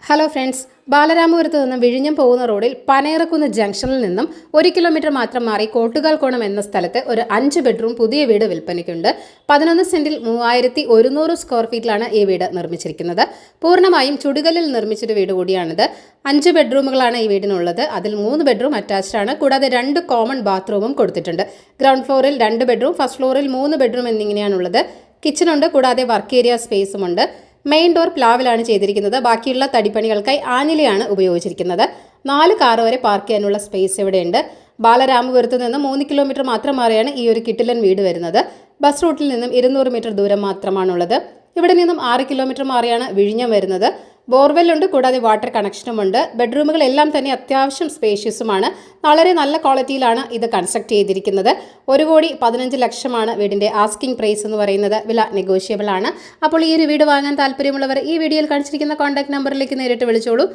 Hello friends, ബാലരാമപുരത്ത് നിന്നും വിഴിഞ്ഞം പോകുന്ന റോഡിൽ പനയറക്കുന്ന് ജംഗ്ഷനിൽ നിന്നും 1 കിലോമീറ്റർ മാത്രം മാറി കോട്ടുകാൽക്കോണം എന്ന സ്ഥലത്ത് ഒരു 5 ബെഡ്റൂം പുതിയ വീട് വിൽപ്പനയ്ക്കുണ്ട്. 11 സെന്റിൽ 3100 സ്ക്വയർ ഫീറ്റിലാണ് ഈ വീട് നിർമ്മിച്ചിരിക്കുന്നത്. പൂർണ്ണമായും ചുടുകല്ലിൽ നിർമ്മിച്ചൊരു വീട് കൂടിയാണിത്. 5 ബെഡ്റൂമുകളാണ് ഈ വീടിനുള്ളത്. അതിൽ 3 ബെഡ്റൂം അറ്റാച്ച്ഡ് ആണ്. കൂടാതെ 2 കോമൺ ബാത്റൂമും കൊടുത്തിട്ടുണ്ട്. ഗ്രൗണ്ട് ഫ്ലോറിൽ 2 ബെഡ്റൂം, ഫസ്റ്റ് ഫ്ലോറിൽ 3 ബെഡ്റൂം എന്നിങ്ങനെയാണുള്ളത്. കിച്ചണുണ്ട്, കൂടാതെ വർക്ക് ഏരിയ സ്പേസുമുണ്ട്. മെയിൻ ഡോർ പ്ലാവിലാണ് ചെയ്തിരിക്കുന്നത്. ബാക്കിയുള്ള തടിപ്പണികൾക്കായി ആഞ്ഞിലിയാണ് ഉപയോഗിച്ചിരിക്കുന്നത്. 4 കാർ വരെ പാർക്ക് ചെയ്യാനുള്ള സ്പേസ് ഇവിടെയുണ്ട്. ബാലരാമപുരത്ത് നിന്ന് 3 കിലോമീറ്റർ മാത്രം മാറിയാണ് ഈ ഒരു കിട്ടിലൻ വീട് വരുന്നത്. ബസ് റൂട്ടിൽ നിന്നും 200 മീറ്റർ ദൂരം മാത്രമാണുള്ളത്. ഇവിടെ നിന്നും 6 കിലോമീറ്റർ മാറിയാണ് വിഴിഞ്ഞം വരുന്നത്. ബോർവെല്ലുണ്ട്, കൂടാതെ വാട്ടർ കണക്ഷനുമുണ്ട്. ബെഡ്റൂമുകളെല്ലാം തന്നെ അത്യാവശ്യം സ്പേഷ്യസുമാണ്. വളരെ നല്ല ക്വാളിറ്റിയിലാണ് ഇത് കൺസ്ട്രക്ട് ചെയ്തിരിക്കുന്നത്. 1,15,00,000 വീടിൻ്റെ ആസ്കിംഗ് പ്രൈസ് എന്ന് പറയുന്നത്. വില നെഗോഷ്യബിൾ ആണ്. അപ്പോൾ ഈ ഒരു വീട് വാങ്ങാൻ താല്പര്യമുള്ളവർ ഈ വീഡിയോയിൽ കാണിച്ചിരിക്കുന്ന കോൺടാക്ട് നമ്പറിലേക്ക് നേരിട്ട് വിളിച്ചോളൂ.